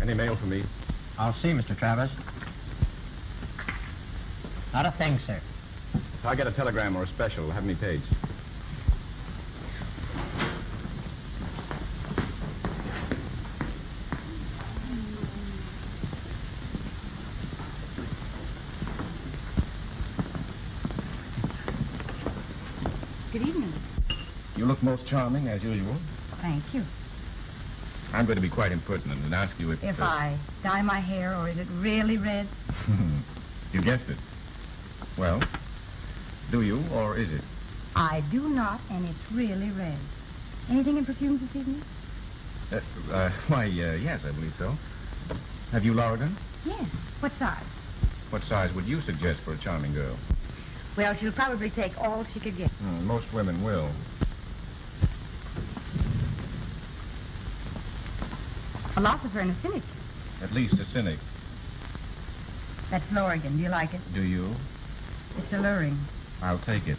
Any mail for me? I'll see, Mr. Travers. Not a thing, sir. If I get a telegram or a special, have me paged. Good evening. You look most charming, as usual. Thank you. I'm going to be quite impertinent and ask you if... If I dye my hair, or is it really red? You guessed it. Well, do you, or is it? I do not, and it's really red. Anything in perfumes this evening? Yes, I believe so. Have you Lorigan? Yes. What size? What size would you suggest for a charming girl? Well, she'll probably take all she could get. Most women will. Philosopher and a cynic. At least a cynic. That's Lorigan. Do you like it? Do you? It's alluring. I'll take it.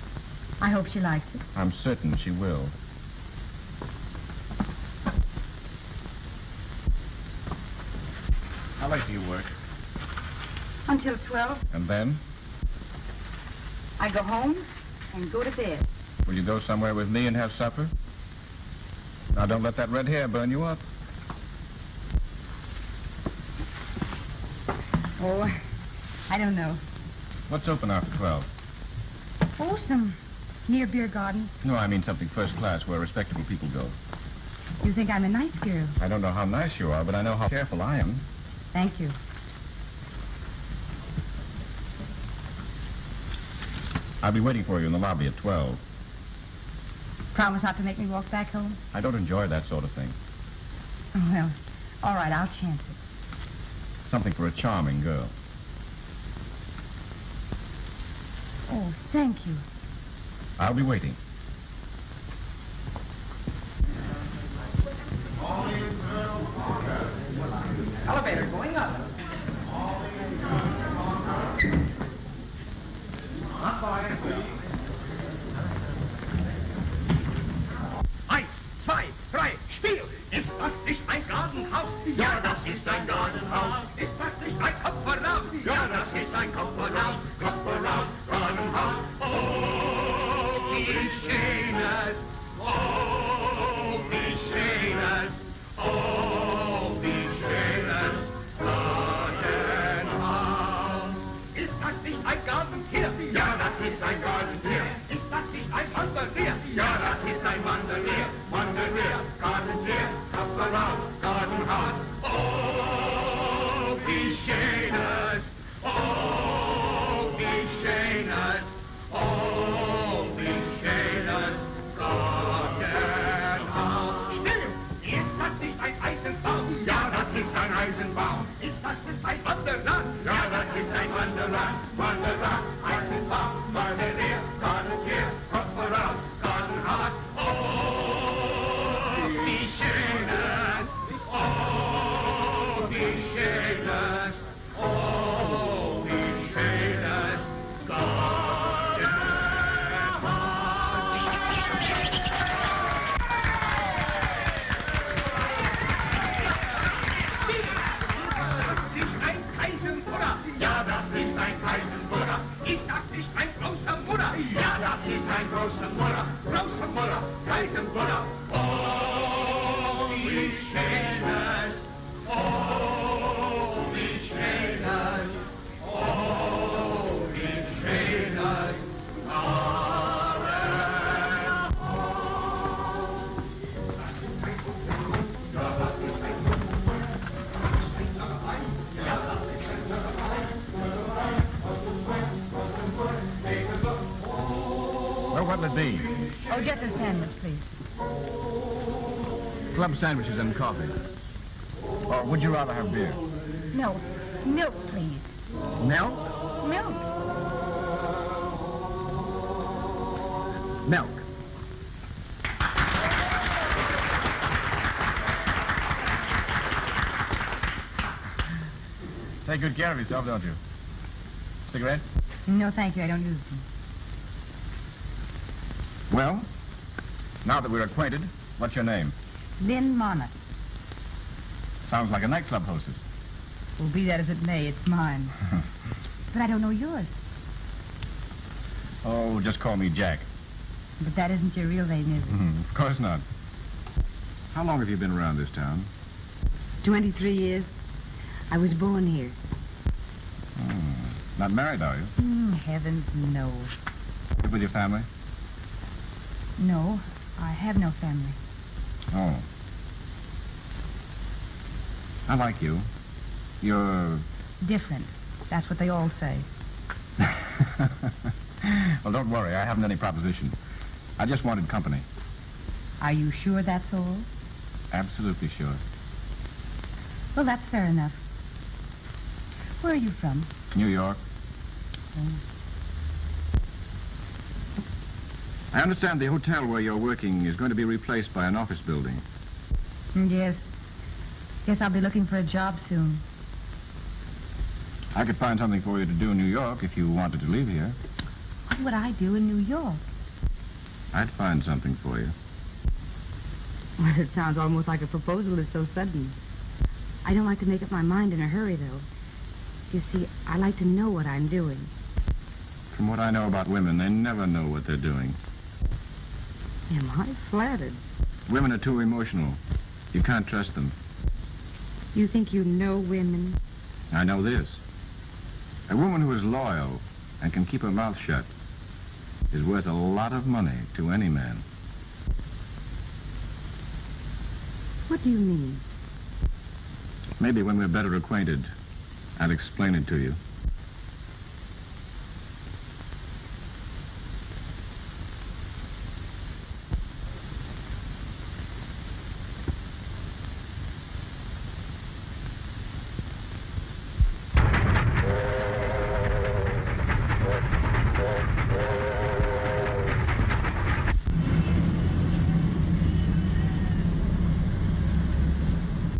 I hope she likes it. I'm certain she will. How late do you work? Until 12. And then? I go home and go to bed. Will you go somewhere with me and have supper? Now, don't let that red hair burn you up. Oh, I don't know. What's open after 12? Oh, some near beer garden. No, I mean something first class where respectable people go. You think I'm a nice girl? I don't know how nice you are, but I know how careful I am. Thank you. I'll be waiting for you in the lobby at 12. Promise not to make me walk back home? I don't enjoy that sort of thing. Oh, well, all right, I'll chance it. Something for a charming girl. Oh, thank you. I'll be waiting. Elevator going up. Not far. 1, 2, 3, Spiel! Ist das nicht ein Gartenhaus? Ja, das ist ein Gartenhaus. Ist das nicht ein Kopf voraus? Ja, das ist ein Kopf voraus. Kopf voraus, Gartenhaus. Oh, wie schön es! Oh, wie schön es! Oh, wie schön es! Gartenhaus. Ist das nicht ein Gartentier? Ja, das ist ein Gartentier. Ist das nicht ein Wandertier? Ja, das ist ein Wandertier. Wandertier, Gartentier, Kopf voraus, Gartenhaus. Oh, wie schön es! Oh, wie schön es! Oh, wie schön es! Gartenhaus. Still! Ist das nicht ein Eisenbaum? Ja, das ist ein Eisenbaum. Ist das nicht ein Wanderrad? Ja, das ist ein Wanderrad. Wanderrad, Eisenbaum, Wandertier, Gartentier, Kopf voraus, Gartenhaus. Oh, wie schön es! Oh, wie schön es! Oh, wie schön es! Ja, das ist ein Kaisenbuddha. Ist das nicht ein großer Buddha? Ja, das ist ein großer Buddha. Großer Buddha, Kaisenbuddha. Oh, wie schön es! Oh, wie schön es! Oh, wie schön es! Well, what'll it be? Oh, just a sandwich, please. Club sandwiches and coffee. Or would you rather have beer? Milk. Milk, please. Milk? Milk. Milk. Take good care of yourself, don't you? Cigarette? No, thank you. I don't use them. Well, now that we're acquainted, what's your name? Lynn Monith. Sounds like a nightclub hostess. Well, be that as it may, it's mine. But I don't know yours. Oh, just call me Jack. But that isn't your real name, is it? Of course not. How long have you been around this town? 23 years. I was born here. Not married, are you? Heavens, no. Live with your family? No, I have no family. Oh. I like you. You're... Different. That's what they all say. Well, don't worry. I haven't any proposition. I just wanted company. Are you sure that's all? Absolutely sure. Well, that's fair enough. Where are you from? New York. I understand the hotel where you're working is going to be replaced by an office building. Yes. Guess I'll be looking for a job soon. I could find something for you to do in New York if you wanted to leave here. What would I do in New York? I'd find something for you. Well, it sounds almost like a proposal is so sudden. I don't like to make up my mind in a hurry, though. You see, I like to know what I'm doing. From what I know about women, they never know what they're doing. Am I flattered? Women are too emotional. You can't trust them. You think you know women? I know this. A woman who is loyal and can keep her mouth shut is worth a lot of money to any man. What do you mean? Maybe when we're better acquainted, I'll explain it to you.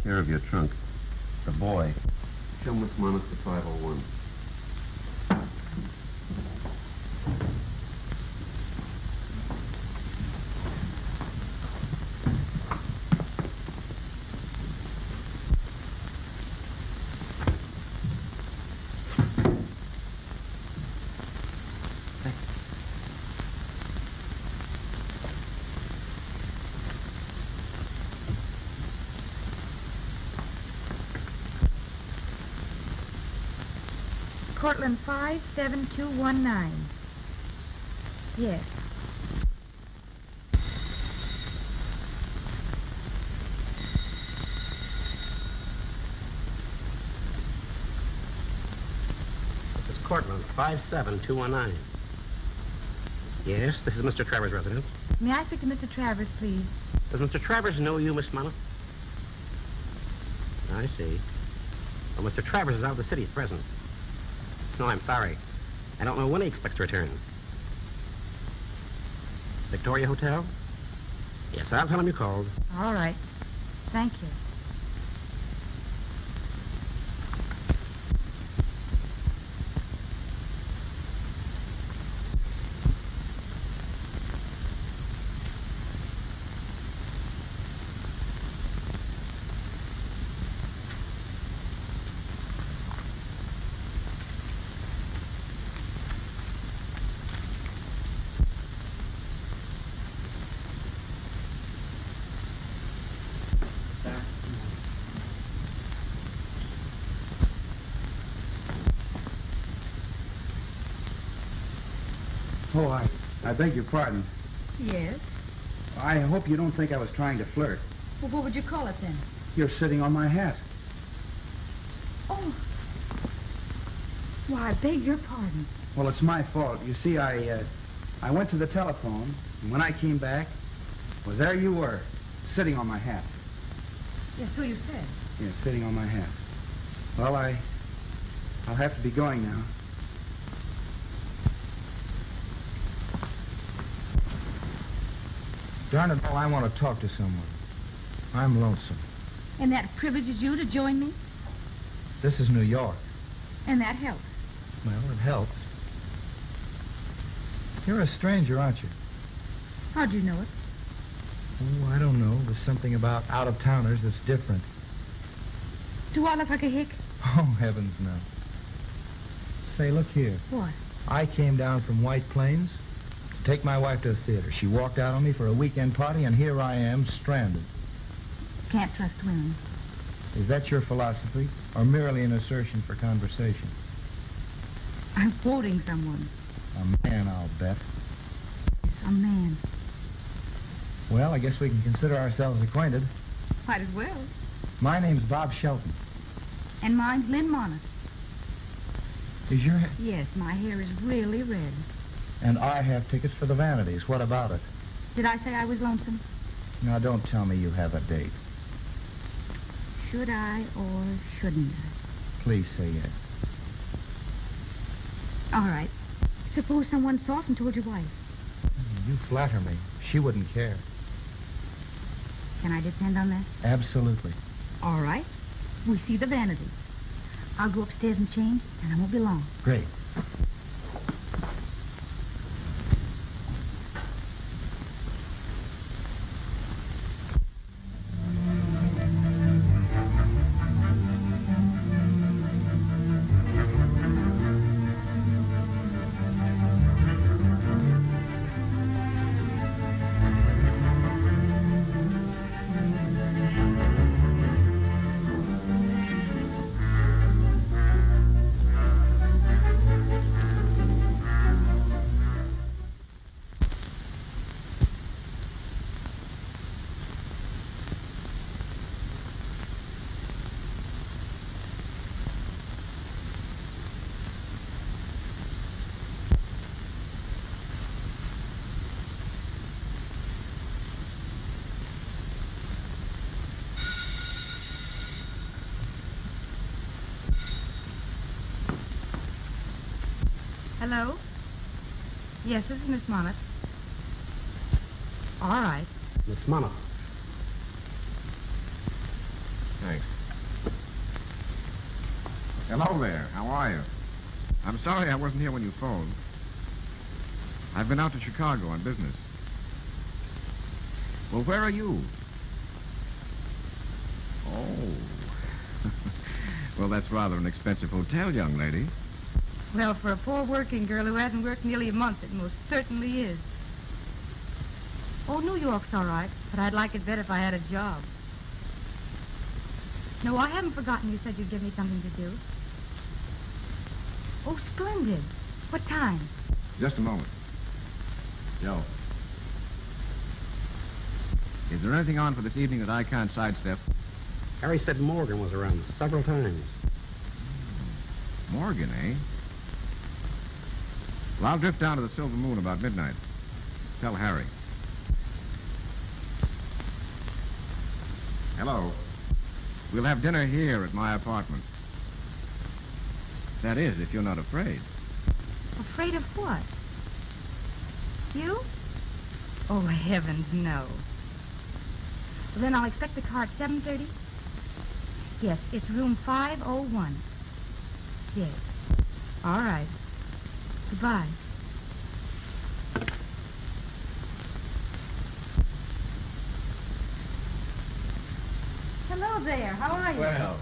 Care of your trunk. The boy. Show Miss Monith to 501. Cortland 57219. Yes. This is Cortland 57219. Yes, this is Mr. Travers' residence. May I speak to Mr. Travers, please? Does Mr. Travers know you, Miss Monith? I see. Well, Mr. Travers is out of the city at present. No, I'm sorry. I don't know when he expects to return. Victoria Hotel? Yes, I'll tell him you called. All right. Thank you. Oh, I beg your pardon. Yes? I hope you don't think I was trying to flirt. Well, what would you call it then? You're sitting on my hat. Oh. Why, I beg your pardon. Well, it's my fault. You see, I went to the telephone, and when I came back, well, there you were, sitting on my hat. Yes, so you said. Yeah, sitting on my hat. Well, I'll have to be going now. Darn it all, I want to talk to someone. I'm lonesome. And that privileges you to join me? This is New York. And that helps. Well, it helps. You're a stranger, aren't you? How'd you know it? Oh, I don't know. There's something about out-of-towners that's different. Do I look like a hick? Oh, heavens, no. Say, look here. What? I came down from White Plains to take my wife to the theater. She walked out on me for a weekend party, and here I am, stranded. Can't trust women. Is that your philosophy, or merely an assertion for conversation? I'm quoting someone. A man, I'll bet. A man. Well, I guess we can consider ourselves acquainted. Might as well. My name's Bob Shelton. And mine's Lynn Monith. Is your... Yes, my hair is really red. And I have tickets for the Vanities. What about it? Did I say I was lonesome? Now, don't tell me you have a date. Should I or shouldn't I? Please say yes. All right. Suppose someone saw us and told your wife. You flatter me. She wouldn't care. Can I depend on that? Absolutely. All right. We see the Vanities. I'll go upstairs and change, and I won't be long. Great. Hello? Yes, this is Miss Monith. All right. Miss Monith. Thanks. Hello there. How are you? I'm sorry I wasn't here when you phoned. I've been out to Chicago on business. Well, where are you? Oh. Well, that's rather an expensive hotel, young lady. Well, for a poor working girl who hasn't worked nearly a month, it most certainly is. Oh, New York's all right, but I'd like it better if I had a job. No, I haven't forgotten you said you'd give me something to do. Oh, splendid. What time? Just a moment. Joe. Is there anything on for this evening that I can't sidestep? Harry said Morgan was around several times. Morgan, eh? Well, I'll drift down to the Silver Moon about midnight. Tell Harry. Hello. We'll have dinner here at my apartment. That is, if you're not afraid. Afraid of what? You? Oh, heavens, no. Well, then I'll expect the car at 7:30? Yes, it's room 501. Yes. All right. Goodbye. Hello there. How are you? Well,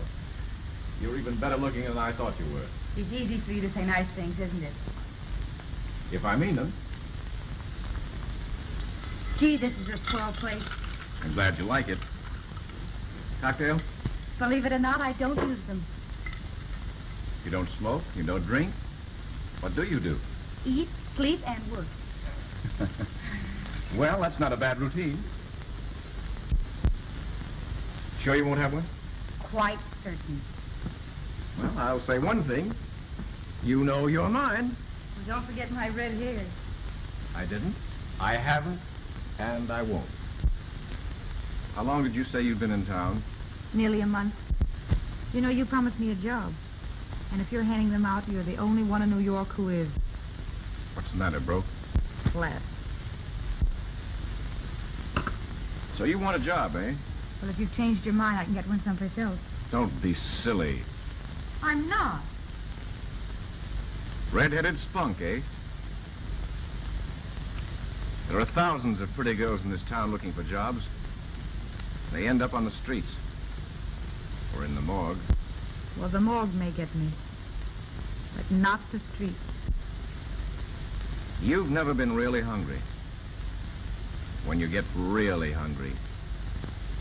you're even better looking than I thought you were. It's easy for you to say nice things, isn't it? If I mean them. Gee, this is a swell place. I'm glad you like it. Cocktail? Believe it or not, I don't use them. You don't smoke? You don't drink? What do you do? Eat, sleep, and work. Well, that's not a bad routine. Sure you won't have one? Quite certain. Well, I'll say one thing. You know you're mine. Well, don't forget my red hair. I didn't. I haven't. And I won't. How long did you say you'd been in town? Nearly a month. You know, you promised me a job. And if you're handing them out, you're the only one in New York who is. What's the matter, bro? Flat. So you want a job, eh? Well, if you've changed your mind, I can get one someplace else. Don't be silly. I'm not. Red-headed spunk, eh? There are thousands of pretty girls in this town looking for jobs. They end up on the streets. Or in the morgue. Well, the morgue may get me, but not the street. You've never been really hungry. When you get really hungry,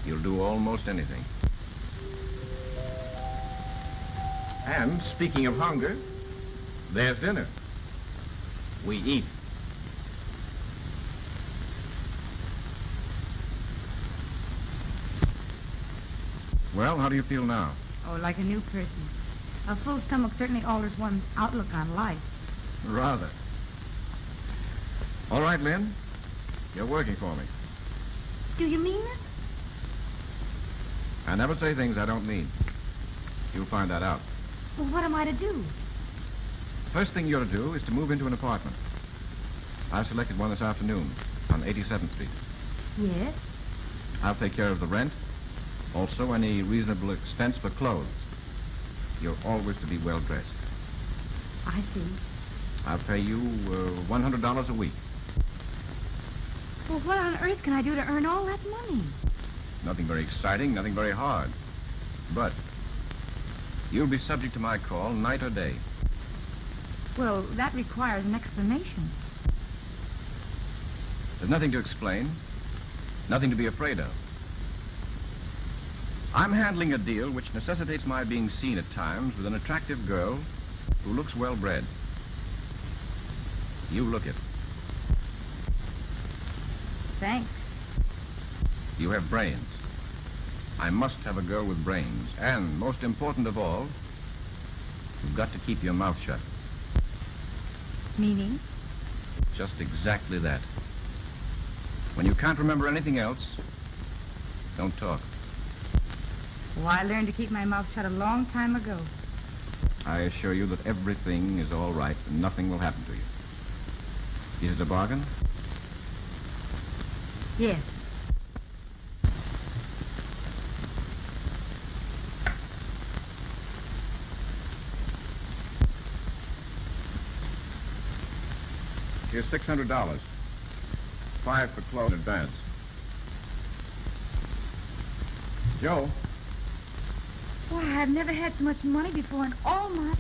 you'll do almost anything. And speaking of hunger, there's dinner. We eat. Well, how do you feel now? Oh, like a new person. A full stomach certainly alters one's outlook on life. Rather. All right, Lynn. You're working for me. Do you mean it? I never say things I don't mean. You'll find that out. Well, what am I to do? First thing you're to do is to move into an apartment. I've selected one this afternoon on 87th Street. Yes? I'll take care of the rent. Also, any reasonable expense for clothes. You're always to be well dressed. I see. I'll pay you $100 a week. Well, what on earth can I do to earn all that money? Nothing very exciting, nothing very hard. But you'll be subject to my call night or day. Well, that requires an explanation. There's nothing to explain, nothing to be afraid of. I'm handling a deal which necessitates my being seen at times with an attractive girl who looks well-bred. You look it. Thanks. You have brains. I must have a girl with brains. And, most important of all, you've got to keep your mouth shut. Meaning? Just exactly that. When you can't remember anything else, don't talk. Well, I learned to keep my mouth shut a long time ago. I assure you that everything is all right and nothing will happen to you. Is it a bargain? Yes. Here's $600. $5 for clothes in advance. Joe? Why, I've never had so much money before in all my...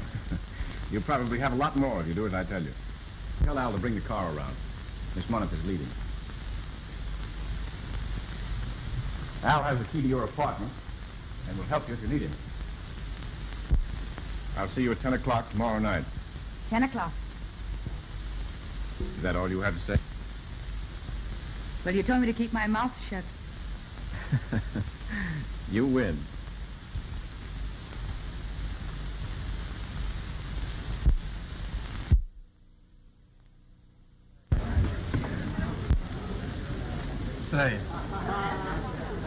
You'll probably have a lot more if you do as I tell you. Tell Al to bring the car around. Miss Monith is leaving. Al has the key to your apartment and will help you if you need him. I'll see you at 10 o'clock tomorrow night. 10 o'clock. Is that all you have to say? Well, you told me to keep my mouth shut. You win. Say,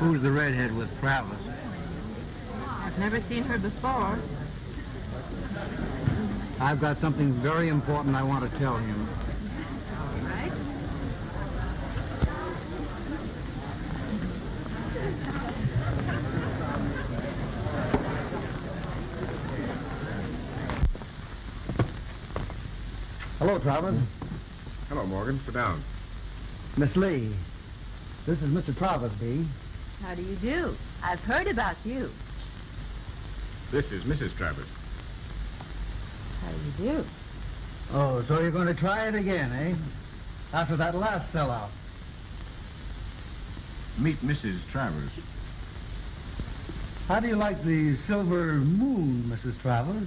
who's the redhead with Travers? I've never seen her before. I've got something very important I want to tell him. All right. Hello, Travers. Hello, Morgan. Sit down. Miss Lee, this is Mr. Travers, B. How do you do? I've heard about you. This is Mrs. Travers. How do you do? Oh, so you're going to try it again, eh? After that last sellout. Meet Mrs. Travers. How do you like the silver moon, Mrs. Travers?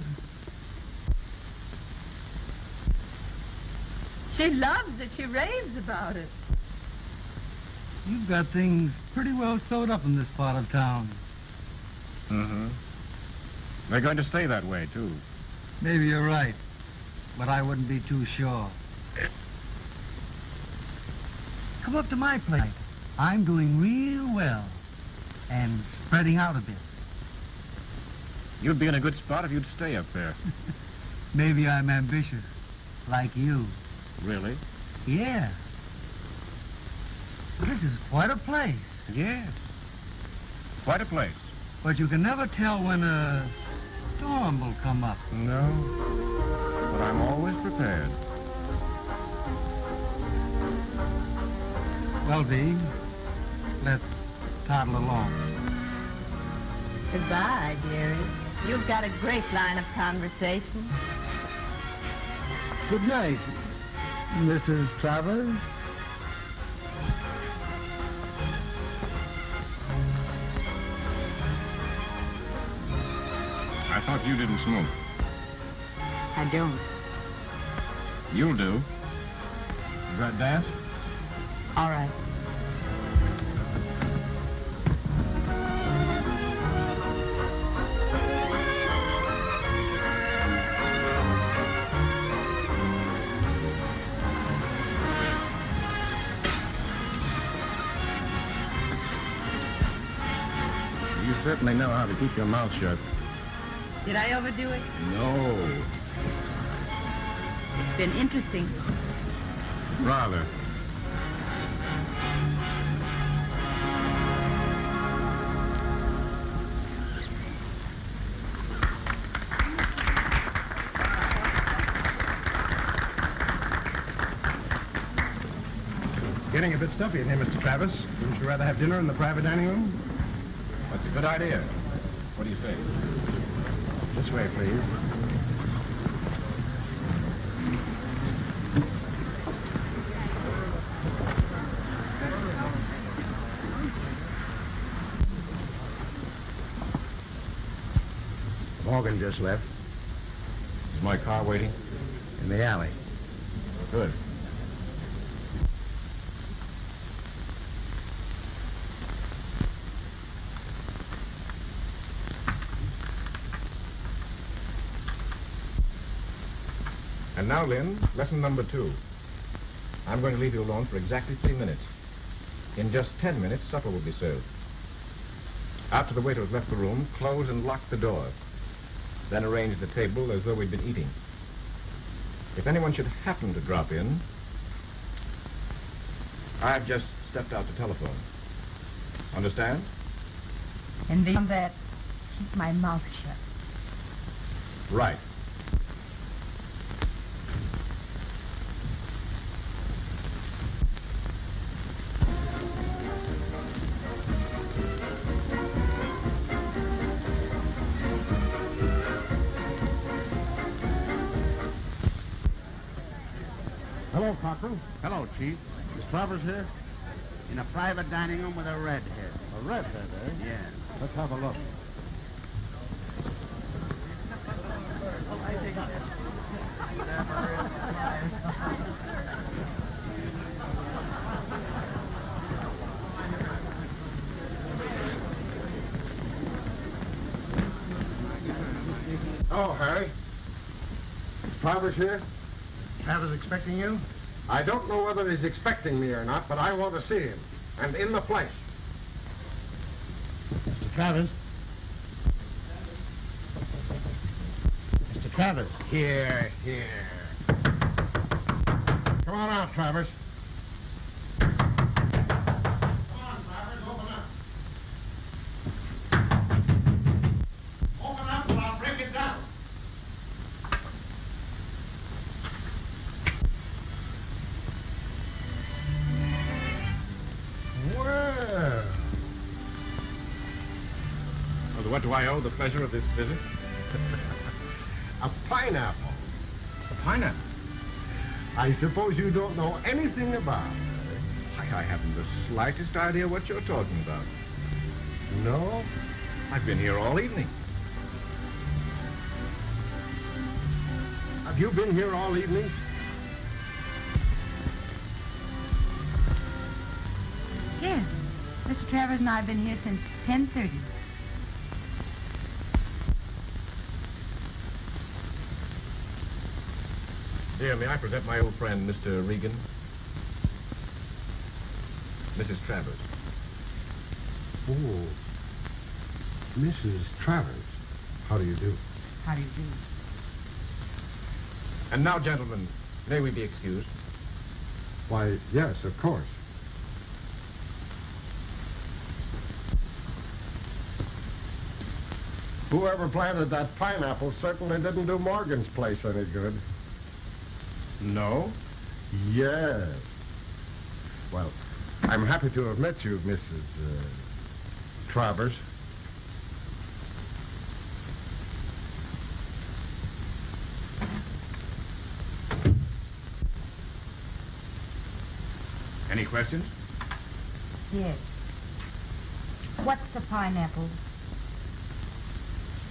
She loves it. She raves about it. You've got things pretty well sewed up in this part of town. Mm-hmm. They're going to stay that way, too. Maybe you're right, but I wouldn't be too sure. Come up to my place. I'm doing real well and spreading out a bit. You'd be in a good spot if you'd stay up there. Maybe I'm ambitious, like you. Really? Yeah. This is quite a place. Yes. Quite a place. But you can never tell when a storm will come up. No. But I'm always prepared. Well, V, let's toddle along. Goodbye, dearie. You've got a great line of conversation. Good night, Mrs. Travers. I thought you didn't smoke. I don't. You'll do. You got gas? All right. You certainly know how to keep your mouth shut. Did I overdo it? No. It's been interesting. Rather. It's getting a bit stuffy in here, Mr. Travers. Wouldn't you rather have dinner in the private dining room? That's a good idea. What do you say? This way, please. Morgan just left. Is my car waiting? In the alley. Good. And now, Lynn, lesson number 2. I'm going to leave you alone for exactly 3 minutes. In just 10 minutes, supper will be served. After the waiter has left the room, close and lock the door. Then arrange the table as though we'd been eating. If anyone should happen to drop in, I've just stepped out to telephone. Understand? And beyond that, keep my mouth shut. Right. Hello, Cochran. Hello, Chief. Is Travers here? In a private dining room with a redhead. A redhead, eh? Yeah. Let's have a look. Oh, Harry. Travers here? Travers expecting you? I don't know whether he's expecting me or not, but I want to see him. And in the flesh. Mr. Travers? Mr. Travers? Here. Come on out, Travers. Come on, Travers, open up. Open up or I'll break it down. Well, what do I owe the pleasure of this visit? A pineapple. A pineapple? I suppose you don't know anything about it. I haven't the slightest idea what you're talking about. No? I've been here all evening. Have you been here all evening? Yes. Mr. Travers and I have been here since 10:30. Dear, may I present my old friend, Mr. Regan? Mrs. Travers. Oh, Mrs. Travers. How do you do? How do you do? And now, gentlemen, may we be excused? Why, yes, of course. Whoever planted that pineapple certainly didn't do Morgan's place any good. No? Yes. Well, I'm happy to have met you, Mrs. Travers. Any questions? Yes. What's a pineapple?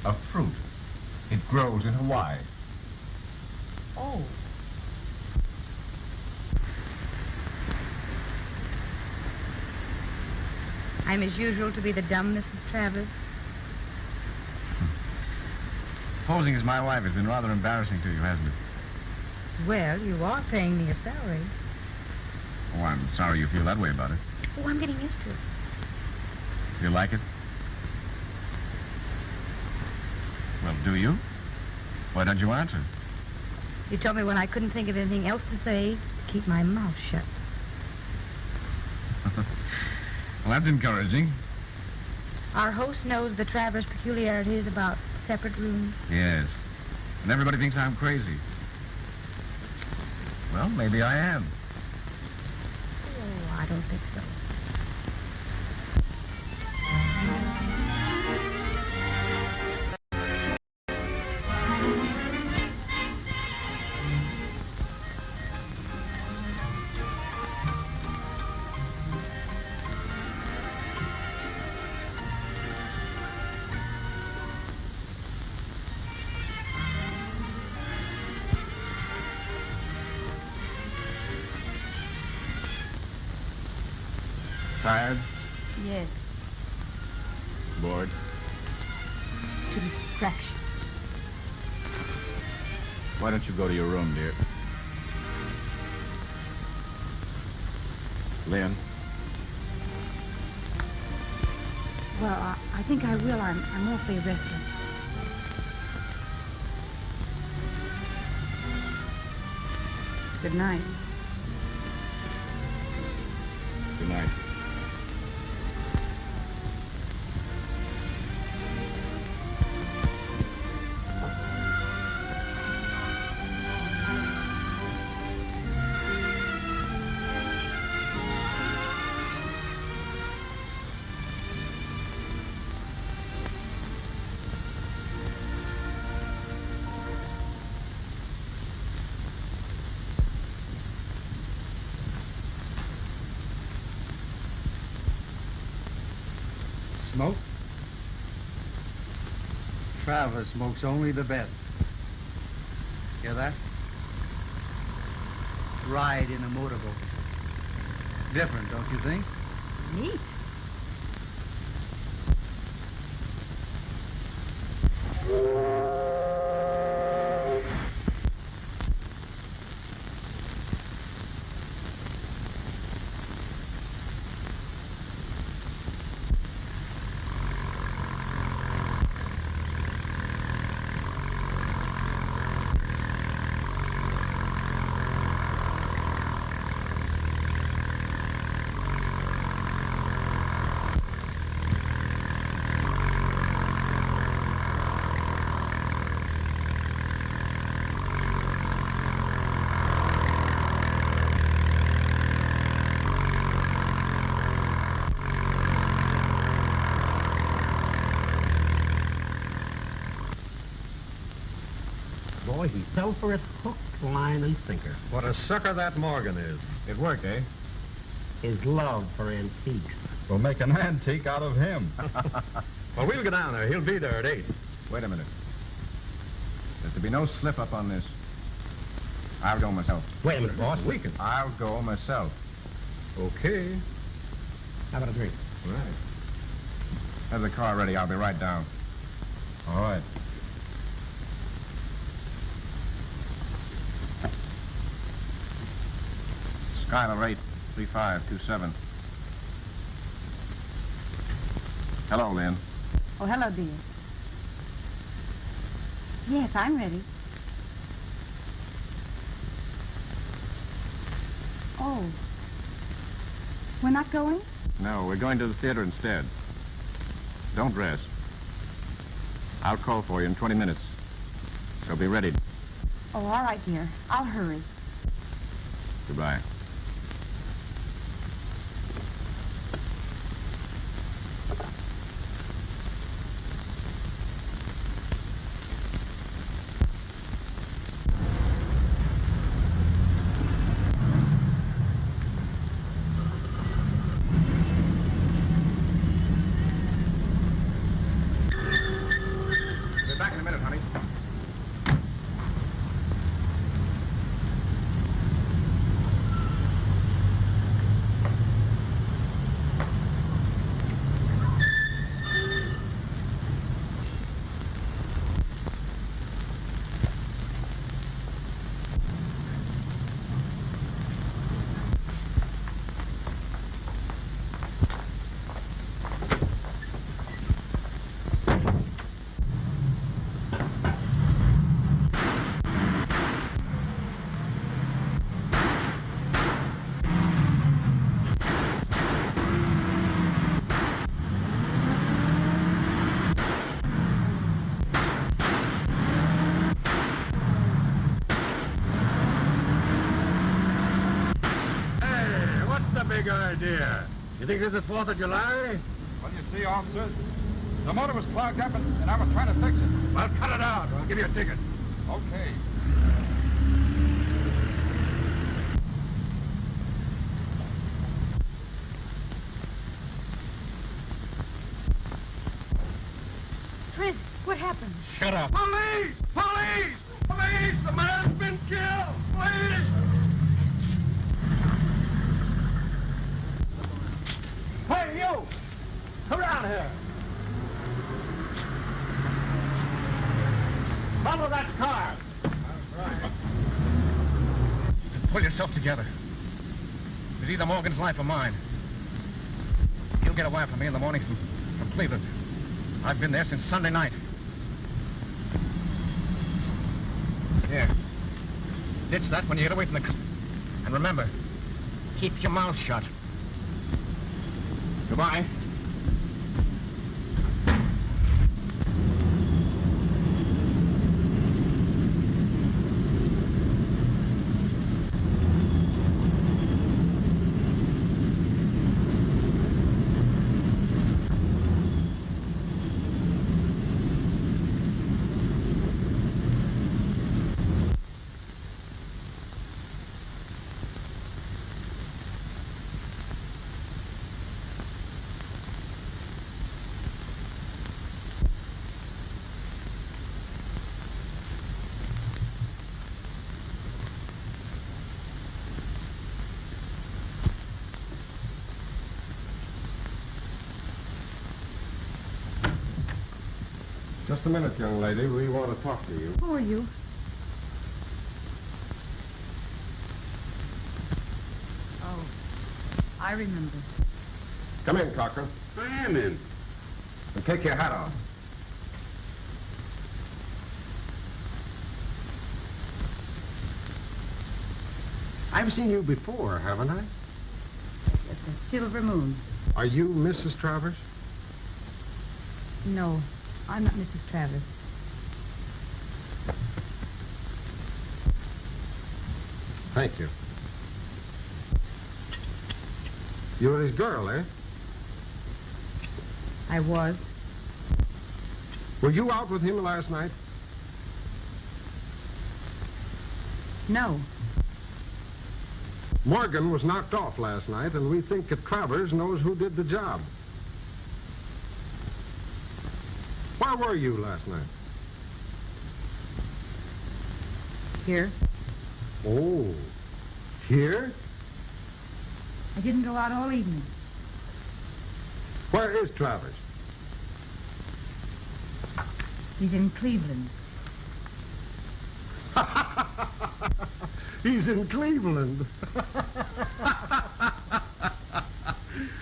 A fruit. It grows in Hawaii. Oh. I'm as usual to be the dumb Mrs. Travers. Posing as my wife has been rather embarrassing to you, hasn't it? Well, you are paying me a salary. Oh, I'm sorry you feel that way about it. Oh, I'm getting used to it. You like it? Well, do you? Why don't you answer? You told me when I couldn't think of anything else to say, to keep my mouth shut. Well, that's encouraging. Our host knows the Travers peculiarities about separate rooms. Yes. And everybody thinks I'm crazy. Well, maybe I am. Oh, I don't think so. Tired? Yes, Bored? to distraction. Why don't you go to your room, dear? Lynn? Well, I think I will. I'm awfully restless. Good night. Good night. Smoke? Travers smokes only the best. Hear that? Ride in a motorboat. Different, don't you think? Neat. Boy, he fell for it hook, line, and sinker. What a sucker that Morgan is. It worked, eh? His love for antiques. We'll make an antique out of him. Well, we'll go down there. He'll be there at 8. Wait a minute. There's to be no slip-up on this. I'll go myself. Wait a minute, boss. We can. I'll go myself. Okay. How about a drink? Right. Have the car ready. I'll be right down. All right. Skylar rate 3527. Hello, Lynn. Oh, hello, dear. Yes, I'm ready. Oh. We're not going? No, we're going to the theater instead. Don't dress. I'll call for you in 20 minutes. So be ready. Oh, all right, dear. I'll hurry. Goodbye. big idea. You think this is 4th of July? Well, you see, officer, the motor was clogged up and I was trying to fix it. Well, cut it out, or I'll give you a ticket. Okay. Trent, what happened? Shut up. Police! Police! Police! The man's been killed! Police! Hey, you! Come around here. Follow that car. Pull yourself together. It's either Morgan's life or mine. He'll get a wire from me in the morning from Cleveland. I've been there since Sunday night. Here. Ditch that when you get away from the car. And remember, keep your mouth shut. Goodbye. Just a minute, young lady. We want to talk to you. Who are you? Oh, I remember. Come in, Cochran. I am in. And take your hat off. I've seen you before, haven't I? It's a silver moon. Are you Mrs. Travers? No, I'm not Mrs. Travers. Thank you. You're his girl, eh? I was. Were you out with him last night? No. Morgan was knocked off last night, and we think that Travers knows who did the job. Where were you last night? Here. Oh, here? I didn't go out all evening. Where is Travers? He's in Cleveland. He's in Cleveland.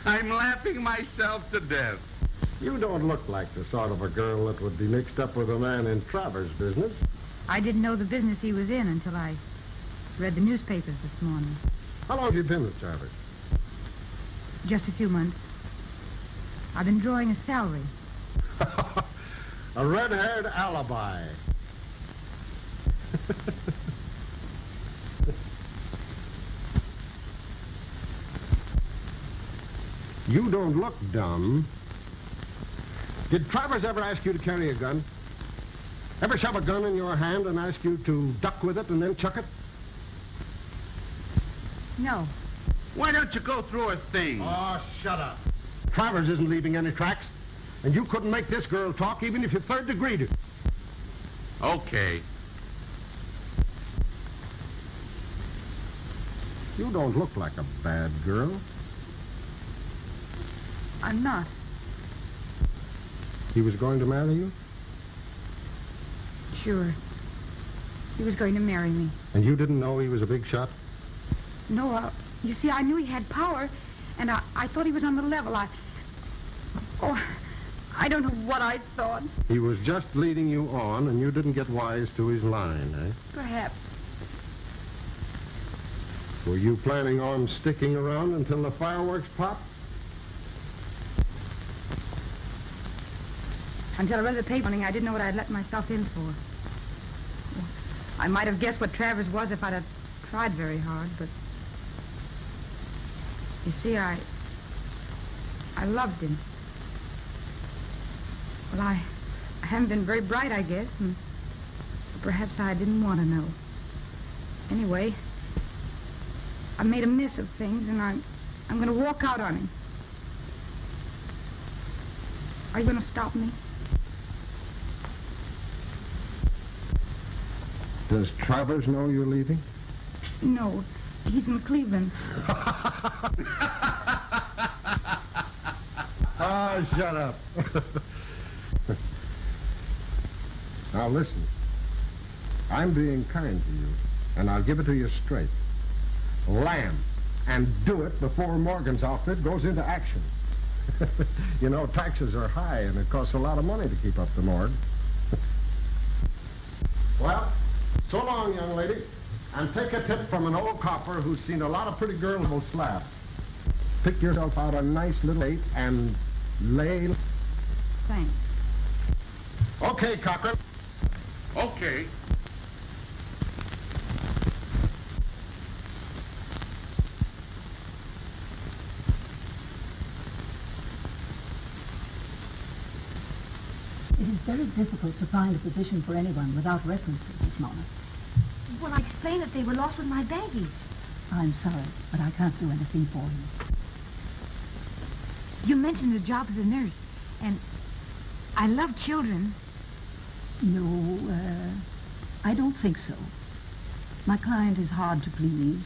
I'm laughing myself to death. You don't look like the sort of a girl that would be mixed up with a man in Travers' business. I didn't know the business he was in until I read the newspapers this morning. How long have you been with Travers? Just a few months. I've been drawing a salary. A red-haired alibi. You don't look dumb. Did Travers ever ask you to carry a gun? Ever shove a gun in your hand and ask you to duck with it and then chuck it? No. Why don't you go through a thing? Oh, shut up. Travers isn't leaving any tracks, and you couldn't make this girl talk even if you third degreed her. Okay. You don't look like a bad girl. I'm not. He was going to marry you? Sure. He was going to marry me. And you didn't know he was a big shot? No, you see, I knew he had power, and I thought he was on the level. I don't know what I thought. He was just leading you on, and you didn't get wise to his line, eh? Perhaps. Were you planning on sticking around until the fireworks pop? Until I read the paper, I didn't know what I'd let myself in for. Well, I might have guessed what Travers was if I'd have tried very hard, but You see, I loved him. Well, I haven't been very bright, I guess, and perhaps I didn't want to know. Anyway, I made a mess of things, and I'm going to walk out on him. Are you going to stop me? Does Travers know you're leaving? No, he's in Cleveland. Oh, shut up. Now, listen. I'm being kind to you, and I'll give it to you straight. Land, and do it before Morgan's outfit goes into action. You know, taxes are high, and it costs a lot of money to keep up the morgue. Well, so long, young lady. And take a tip from an old copper who's seen a lot of pretty girls will slap. Pick yourself out a nice little date and lay... Thanks. Okay, Cochran. Okay. It is very difficult to find a position for anyone without references, Miss Monith. Well, I explained that they were lost with my baggage. I'm sorry, but I can't do anything for you. You mentioned a job as a nurse, and I love children. No, I don't think so. My client is hard to please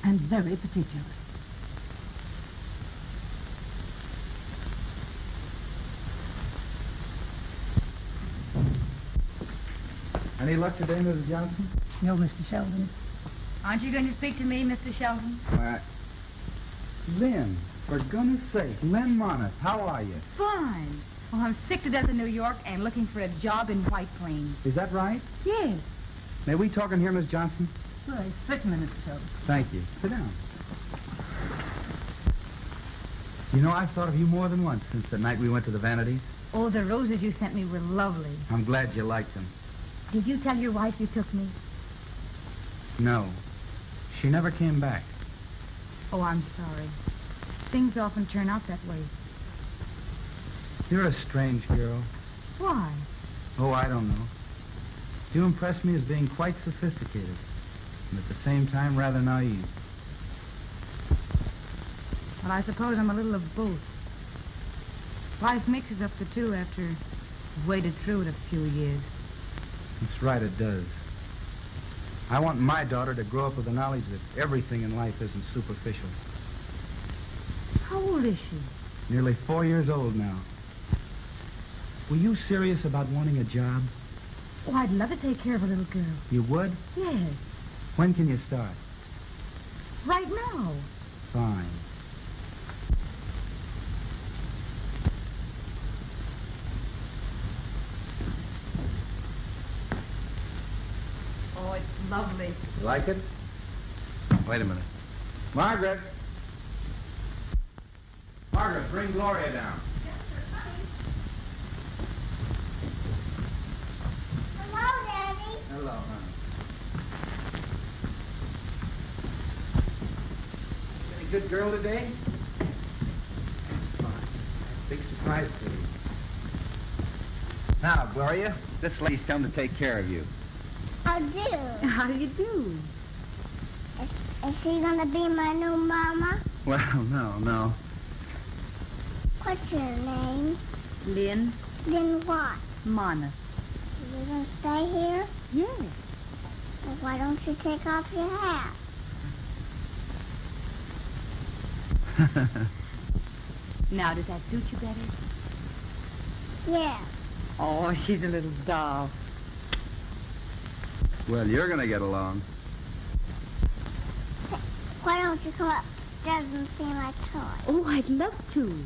and very particular. Any luck today, Mrs. Johnson? No, Mr. Sheldon. Aren't you going to speak to me, Mr. Shelton? Lynn, for goodness sake, Lynn Monith, how are you? Fine. Well, I'm sick to death in New York and looking for a job in White Plains. Is that right? Yes. May we talk in here, Miss Johnson? Well, certainly, Mr. Sheldon. Thank you. Sit down. You know, I've thought of you more than once since the night we went to the Vanities. Oh, the roses you sent me were lovely. I'm glad you liked them. Did you tell your wife you took me? No. She never came back. Oh, I'm sorry. Things often turn out that way. You're a strange girl. Why? Oh, I don't know. You impress me as being quite sophisticated, and at the same time rather naive. Well, I suppose I'm a little of both. Life mixes up the two after you've waded through it a few years. That's right, it does. I want my daughter to grow up with the knowledge that everything in life isn't superficial. How old is she? Nearly 4 years old now. Were you serious about wanting a job? Oh, I'd love to take care of a little girl. You would? Yes. When can you start? Right now. Fine. Oh, it's lovely. You like it? Wait a minute. Margaret! Margaret, bring Gloria down. Hello, Daddy. Hello, honey. Any good girl today? Fine. Big surprise for you. Now, Gloria, this lady's come to take care of you. How do? How do you do? Is she gonna be my new mama? Well, no. What's your name? Lynn Then what? Monith. You gonna stay here? Yes. Well, why don't you take off your hat? Now, does that suit you better? Yeah. Oh, she's a little doll. Well, you're going to get along. Why don't you come up? Doesn't seem like toy. Oh, I'd love to.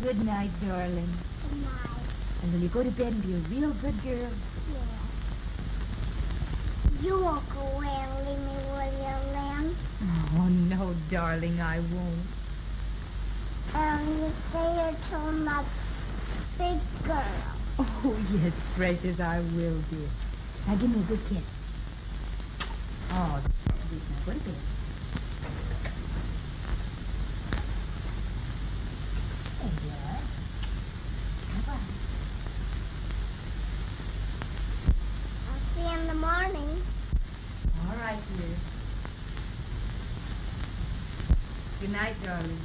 Good night, darling. Good night. And when you go to bed and be a real good girl. Yeah. You won't go away and leave me, will you, Lynn? Oh, no, darling, I won't. You stay here till I'm a big girl. Oh, yes, precious, I will, dear. Now, give me a good kiss. Oh, sweet. Now, go to bed. right, dear. Good night, darling.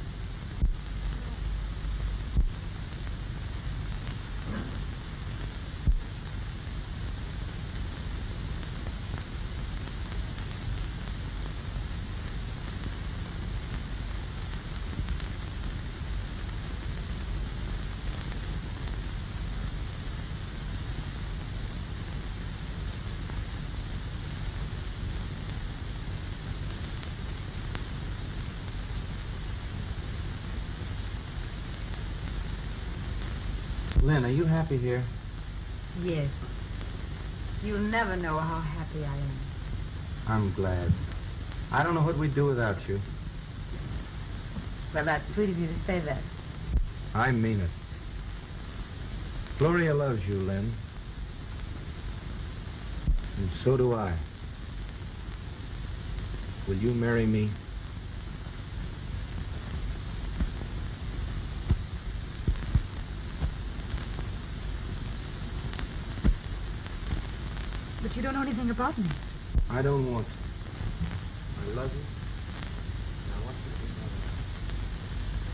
Lynn, are you happy here? Yes. You'll never know how happy I am. I'm glad. I don't know what we'd do without you. Well, that's sweet of you to say that. I mean it. Gloria loves you, Lynn. And so do I. Will you marry me? But you don't know anything about me. I don't want to. I love you. And I want you to be my wife.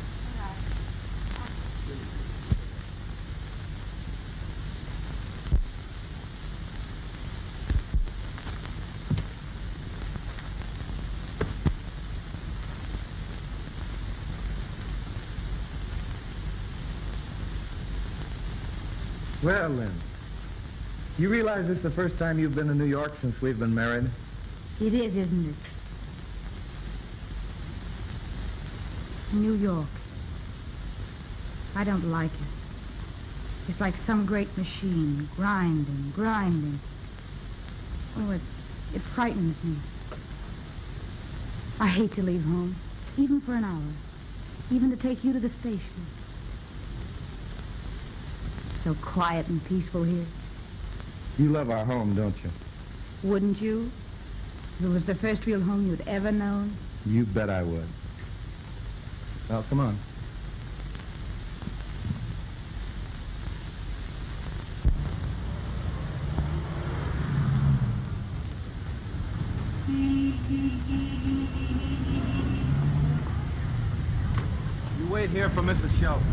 Well, Lynn, you realize this is the first time you've been in New York since we've been married? It is, isn't it? New York. I don't like it. It's like some great machine, grinding, grinding. Oh, it frightens me. I hate to leave home, even for an hour, even to take you to the station. So quiet and peaceful here. You love our home, don't you? Wouldn't you? If it was the first real home you'd ever known. You bet I would. Well, come on. You wait here for Mrs. Shelton.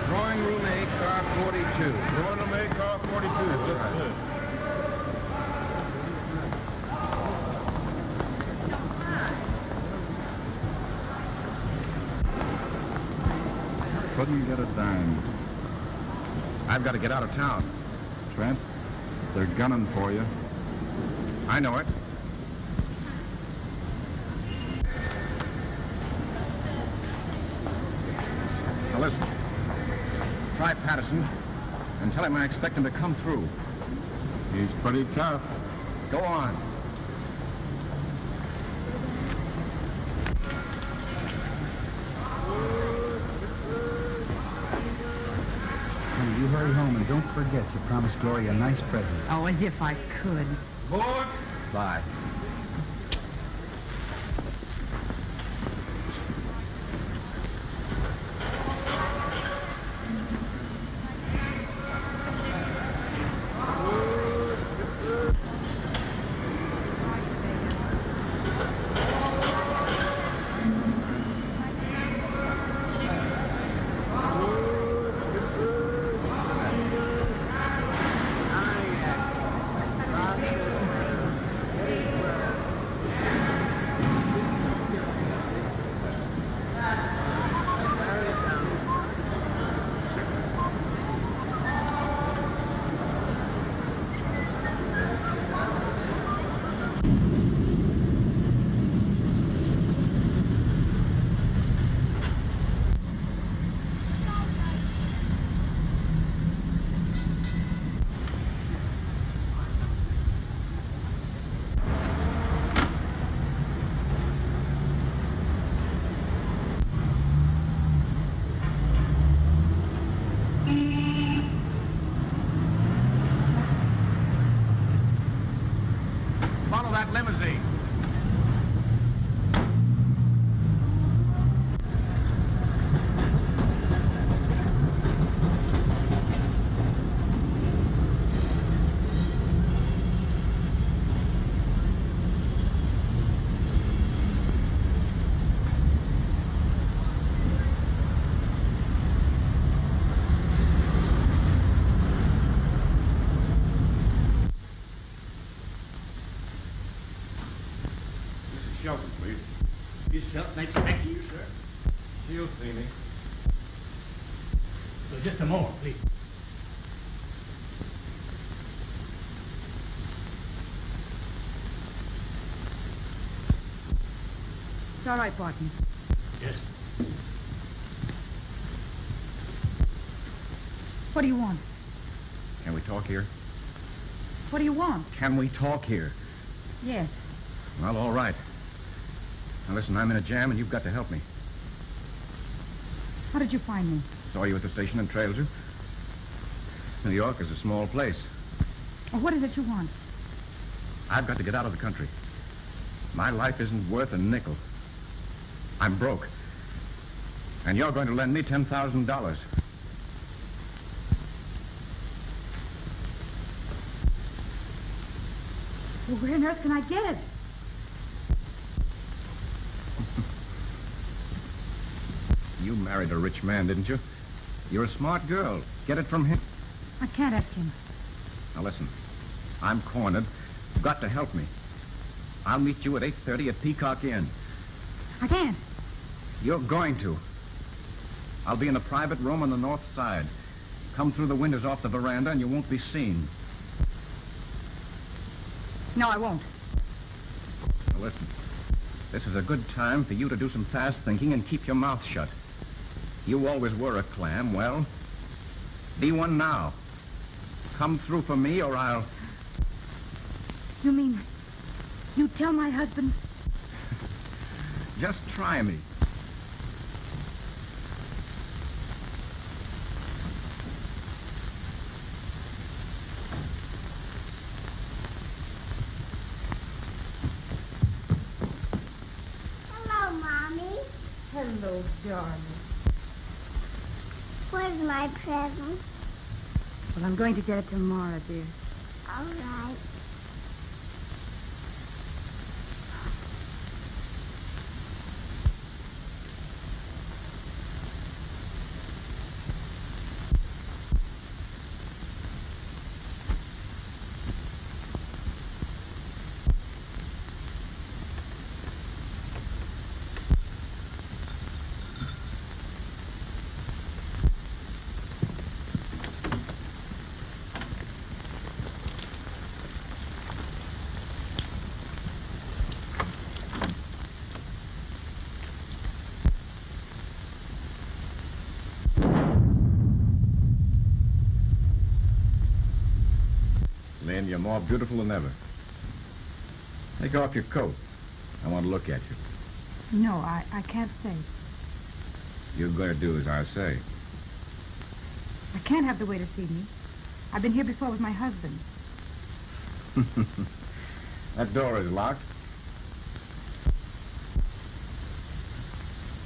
Drawing room A, car 42. Drawing room A, car 42. That's it. Couldn't get a dime. I've got to get out of town. Trent, they're gunning for you. I know it. Now listen. Try Patterson and tell him I expect him to come through. He's pretty tough. Go on. You hurry home and don't forget you promised Gloria a nice present. Oh, as if I could. Board. Bye. Follow that limousine. Shelton, please. Miss Shelton, nice to meet you, sir. She'll see me. So just a moment, please. It's all right, Barton. Yes. What do you want? Can we talk here? What do you want? Can we talk here? Yes. Well, all right. Now, listen, I'm in a jam, and you've got to help me. How did you find me? Saw you at the station and trailed you. New York is a small place. Well, what is it you want? I've got to get out of the country. My life isn't worth a nickel. I'm broke. And you're going to lend me $10,000. Well, where on earth can I get it? You married a rich man, didn't you? You're a smart girl. Get it from him. I can't ask him. Now, listen. I'm cornered. You've got to help me. I'll meet you at 8:30 at Peacock Inn. I can't. You're going to. I'll be in a private room on the north side. Come through the windows off the veranda and you won't be seen. No, I won't. Now, listen. This is a good time for you to do some fast thinking and keep your mouth shut. You always were a clam. Well, be one now. Come through for me or I'll... You mean you tell my husband? Just try me. Hello, Mommy. Hello, darling. Where's my present? Well, I'm going to get it tomorrow, dear. All right. Lynn, you're more beautiful than ever. Take off your coat. I want to look at you. No, I can't stay. You're going to do as I say. I can't have the waiter see me. I've been here before with my husband. That door is locked.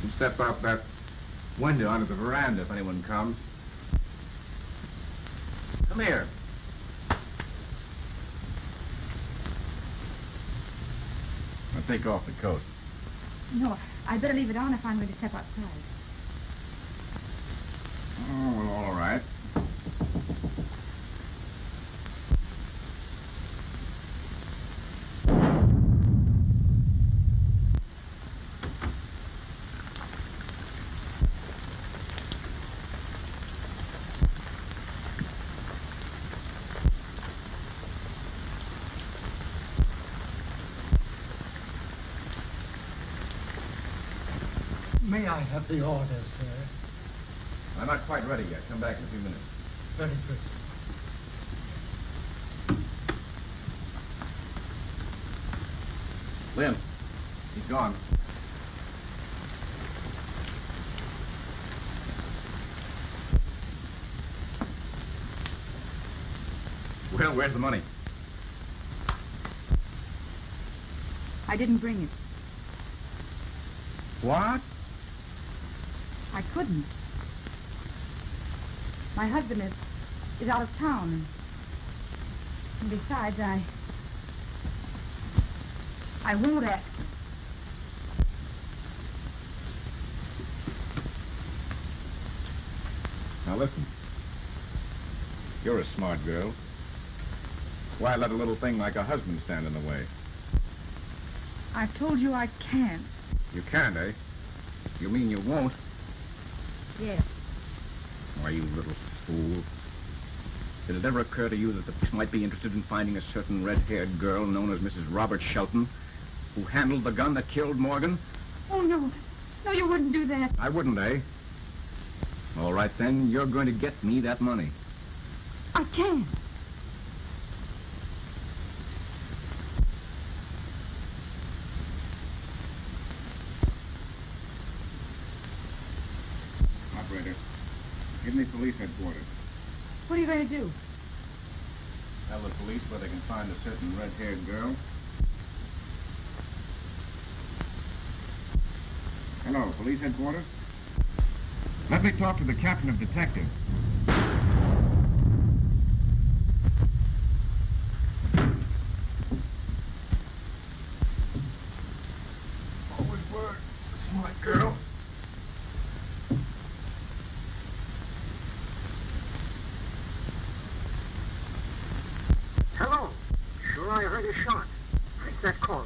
You step out that window onto the veranda if anyone comes. Come here. Now take off the coat. No, I'd better leave it on if I'm going to step outside. Oh, well, all right. May I have the orders, sir? I'm not quite ready yet. Come back in a few minutes. Very good. Lynn, he's gone. Well, where's the money? I didn't bring it. What? I couldn't. My husband is out of town. And besides, I won't ask him. Now listen. You're a smart girl. Why let a little thing like a husband stand in the way? I've told you I can't. You can't, eh? You mean you won't? Yes. Why, you little fool. Did it ever occur to you that the police might be interested in finding a certain red-haired girl known as Mrs. Robert Shelton, who handled the gun that killed Morgan? Oh, no. No, you wouldn't do that. I wouldn't, eh? All right, then, you're going to get me that money. I can't. Operator, give me police headquarters. What are you going to do? Tell the police where they can find a certain red-haired girl. Hello, police headquarters? Let me talk to the captain of detectives. Always were a smart girl. Hello. Sure, I heard a shot. Take that call.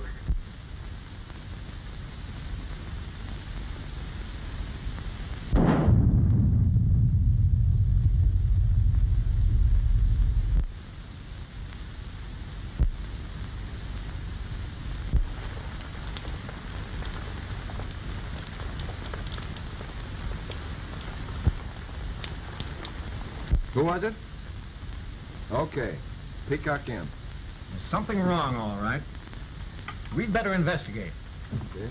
Who was it? Okay. Peacock in. There's something wrong, all right. We'd better investigate. Okay.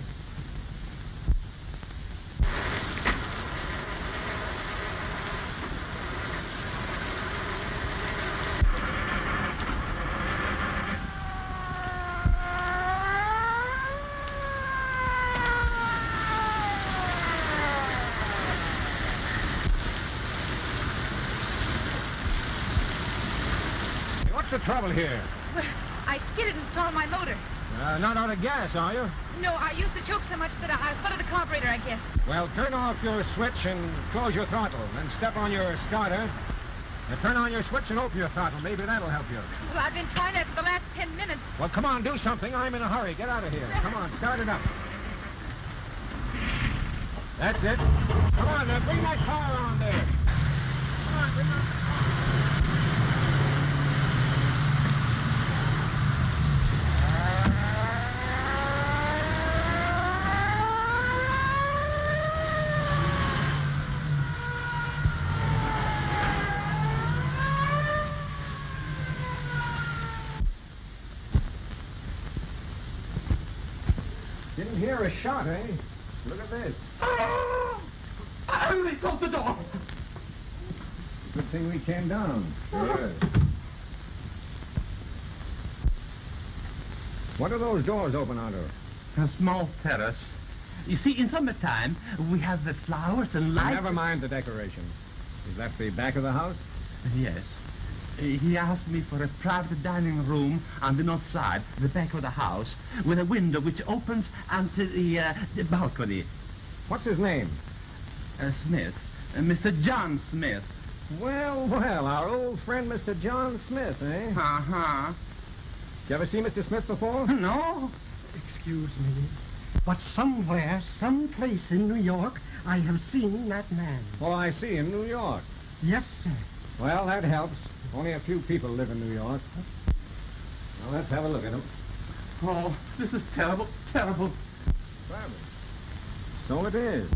What's the trouble here? Well, I skidded and stalled my motor. Not out of gas, are you? No, I used the choke so much that I flooded the carburetor, I guess. Well, turn off your switch and close your throttle. Then step on your starter. Now turn on your switch and open your throttle. Maybe that'll help you. Well, I've been trying that for the last 10 minutes. Well, come on, do something. I'm in a hurry. Get out of here. Come on, start it up. That's it. Come on, now bring that car on there. Come on, bring on the car. Didn't hear a shot, eh? Look at this. They closed the door. Good thing we came down. Yes. What are those doors open onto? A small terrace. You see, in summertime, we have the flowers and lights. Never mind the decoration. Is that the back of the house? Yes. He asked me for a private dining room on the north side, the back of the house, with a window which opens onto the balcony. What's his name? Smith. Mr. John Smith. Well, well, our old friend Mr. John Smith, eh? Uh-huh. You ever see Mr. Smith before? No. Excuse me, but somewhere, someplace in New York, I have seen that man. Oh, I see, in New York. Yes, sir. Well, that helps. Only a few people live in New York. Now, let's have a look at him. Oh, this is terrible, terrible. Travers. So it is.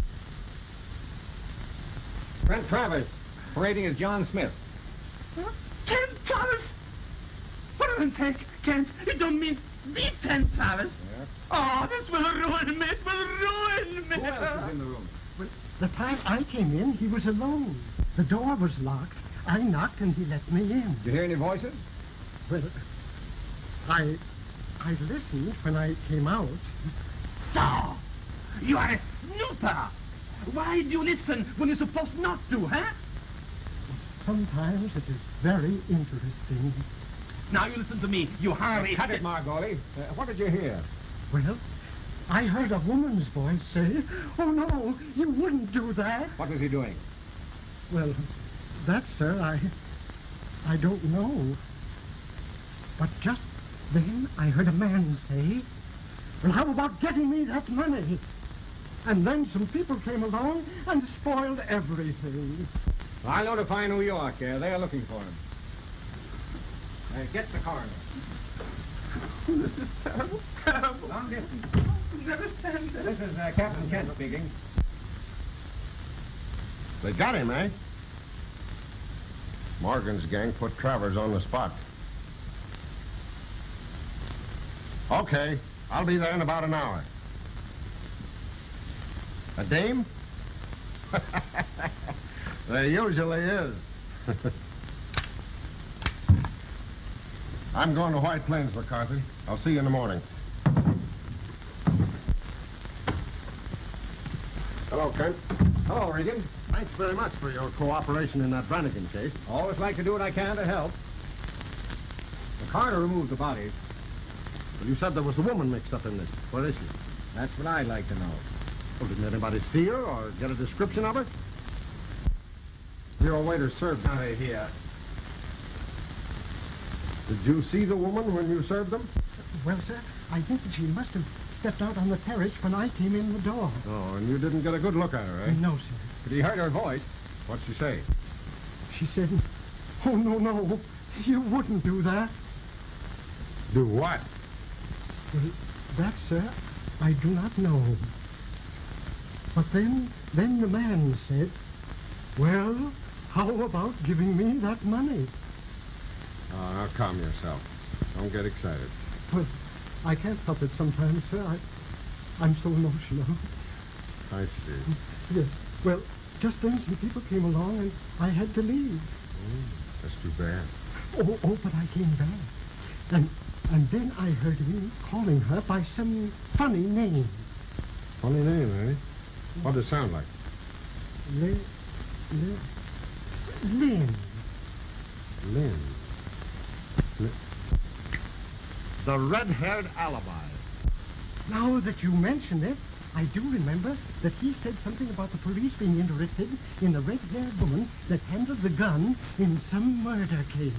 Trent Travers, parading as John Smith. Trent Travers? What do you think, Kent? You don't mean the Trent Travers? Yeah. Oh, this will ruin me. It will ruin me. Who else is in the room? Well, the time I came in, he was alone. The door was locked. I knocked and he let me in. Did you hear any voices? Well, I listened when I came out. So, you are a snooper. Why do you listen when you're supposed not to, huh? Sometimes it is very interesting. Now you listen to me, you hurry. Cut it, Margoli. What did you hear? Well, I heard a woman's voice say, "Oh, no, you wouldn't do that." What was he doing? Well, that, sir, I don't know. But just then I heard a man say, Well, how about getting me that money? And then some people came along and spoiled everything. I'll notify New York. They're looking for him. Get the coroner. This is terrible, terrible. Long distance. I'll never stand this. This is Captain Kent speaking. They got him, eh? Morgan's gang put Travers on the spot. Okay, I'll be there in about an hour. A dame? There usually is. I'm going to White Plains, McCarthy. I'll see you in the morning. Hello, Kent. Hello, Regan. Thanks very much for your cooperation in that Brannigan case. Always like to do what I can to help. The coroner removed the bodies. Well, you said there was a woman mixed up in this. Where is she? That's what I'd like to know. Well, didn't anybody see her or get a description of her? Your waiter served down here. Did you see the woman when you served them? Well, sir, I think that she must have stepped out on the terrace when I came in the door. Oh, and you didn't get a good look at her, eh? No, sir. But he heard her voice. What'd she say? She said, "Oh, no, you wouldn't do that." Do what? Well, that, sir, I do not know. But then the man said, "Well, how about giving me that money?" Oh, now calm yourself. Don't get excited. Well, I can't help it sometimes, sir. I'm so emotional. I see. Yes. Well, just then some people came along and I had to leave. That's too bad. Oh, but I came back. And then I heard him calling her by some funny name. Funny name, eh? What does it sound like? Lynn. Lynn. The red-haired alibi. Now that you mention it, I do remember that he said something about the police being interested in the red-haired woman that handled the gun in some murder case.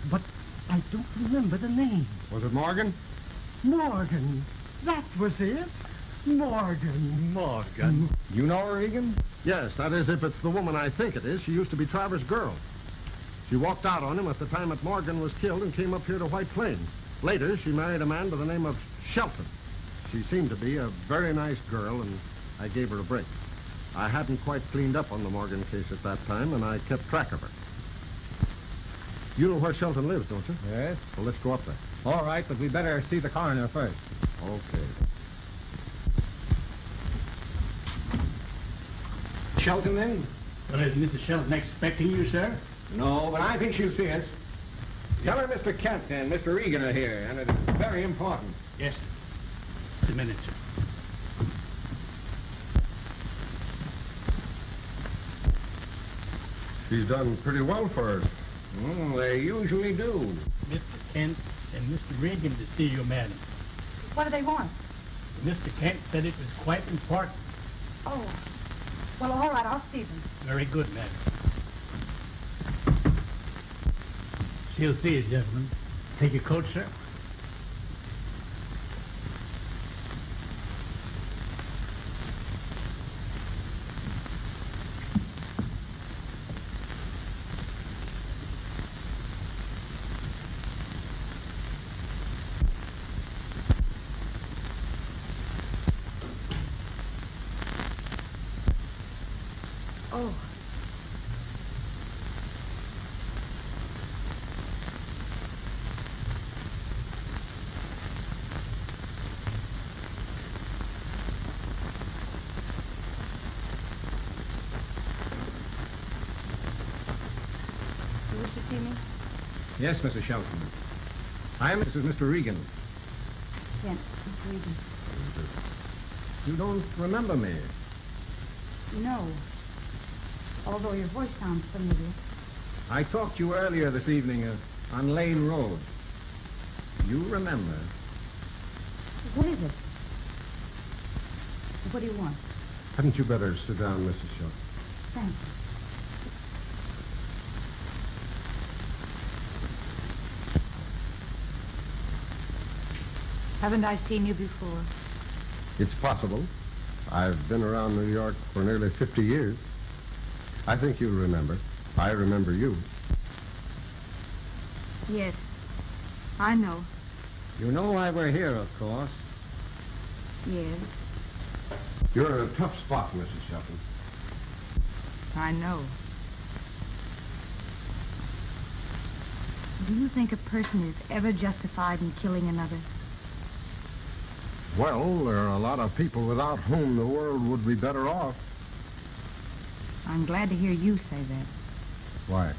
But I don't remember the name. Was it Morgan? Morgan. That was it. Morgan. You know her, Regan? Yes, that is, if it's the woman I think it is. She used to be Travers' girl. She walked out on him at the time that Morgan was killed and came up here to White Plains. Later, she married a man by the name of Shelton. She seemed to be a very nice girl, and I gave her a break. I hadn't quite cleaned up on the Morgan case at that time, and I kept track of her. You know where Shelton lives, don't you? Yes. Well, let's go up there. All right, but we better see the coroner first. Okay. Shelton, then? Well, is Mrs. Shelton expecting you, sir? No, but I think she'll see us. Tell her Mr. Kent and Mr. Regan are here, and it's very important. Yes, sir. Just a minute, sir. She's done pretty well for her. They usually do. Mr. Kent and Mr. Regan to see you, madam. What do they want? Mr. Kent said it was quite important. Oh. Well, all right, I'll see them. Very good, madam. She'll see you, gentlemen. Take your coat, sir. Oh. You wish to see me? Yes, Mrs. Shelton. This is Mr. Regan. Yes, Mr. Regan. You don't remember me? No. Although your voice sounds familiar. I talked to you earlier this evening on Lane Road. You remember? What is it? What do you want? Hadn't you better sit down, Mrs. Shelton? Thank you. Haven't I seen you before? It's possible. I've been around New York for nearly 50 years. I think you'll remember. I remember you. Yes, I know. You know why we're here, of course. Yes, You're in a tough spot, Mrs. Shelton. I know. Do you think a person is ever justified in killing another? Well, there are a lot of people without whom the world would be better off. I'm glad to hear you say that. Why?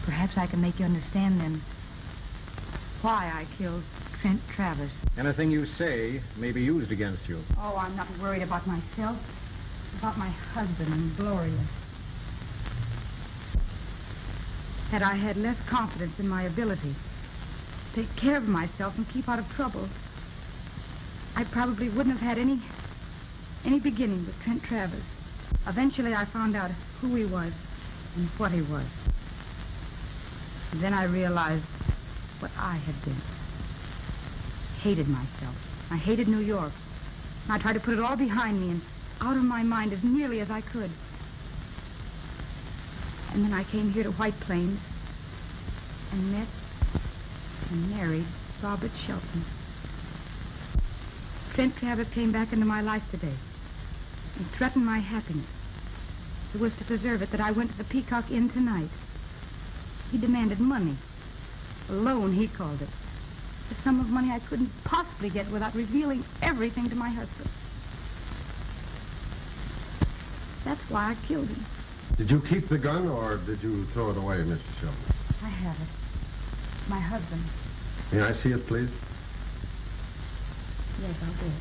Perhaps I can make you understand then why I killed Trent Travers. Anything you say may be used against you. Oh, I'm not worried about myself. About my husband and Gloria. Had I had less confidence in my ability to take care of myself and keep out of trouble, I probably wouldn't have had any beginning with Trent Travers. Eventually I found out who he was and what he was. And then I realized what I had been. Hated myself. I hated New York. And I tried to put it all behind me and out of my mind as nearly as I could. And then I came here to White Plains and met and married Bob Shelton. Trent Travers came back into my life today and threatened my happiness. It was to preserve it that I went to the Peacock Inn tonight. He demanded money. A loan, he called it. A sum of money I couldn't possibly get without revealing everything to my husband. That's why I killed him. Did you keep the gun, or did you throw it away, Mrs. Shelton? I have it. My husband. May I see it, please? Yes, I'll do it.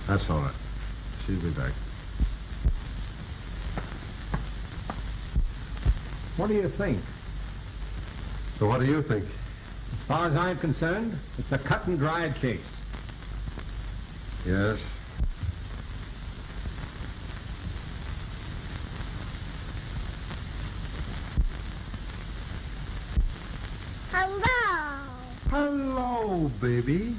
That's all right. She'll be back. What do you think? So what do you think? As far as I'm concerned, it's a cut and dried case. Yes. Hello. Hello, baby.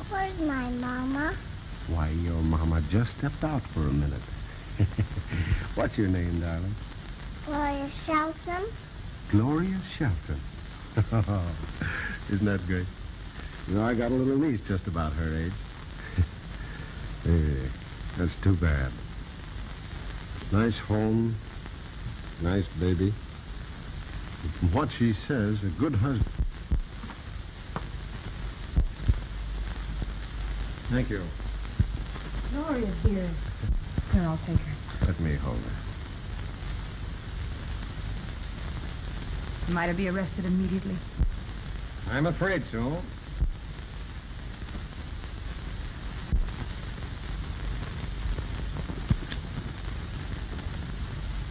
Where's my mama? Why, your mama just stepped out for a minute. What's your name, darling? Gloria Shelton. Gloria Shelton. Isn't that great? You know, I got a little niece just about her age. Hey, that's too bad. Nice home, nice baby. And from what she says, a good husband. Thank you. Gloria's here. Here, I'll take her. Let me hold her. Might I be arrested immediately? I'm afraid so.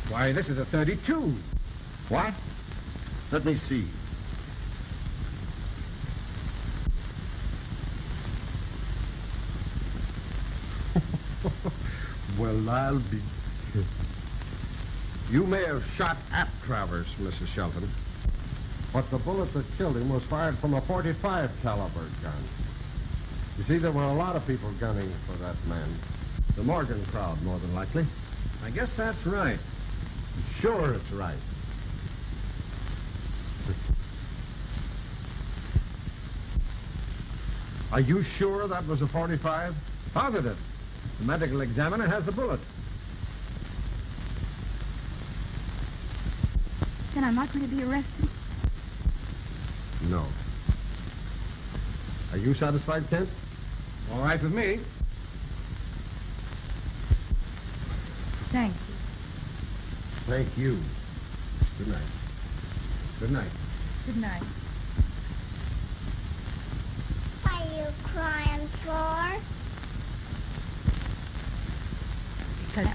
Why, this is a 32. What? Let me see. Well, I'll be... You may have shot at Travers, Mrs. Shelton, but the bullet that killed him was fired from a .45 caliber gun. You see, there were a lot of people gunning for that man. The Morgan crowd, more than likely. I guess that's right. Sure it's right. Are you sure that was a .45? Positive. The medical examiner has the bullet. Then I'm not going to be arrested. No. Are you satisfied, Kent? All right with me. Thank you. Thank you. Good night. Good night. Good night. What are you crying for? Because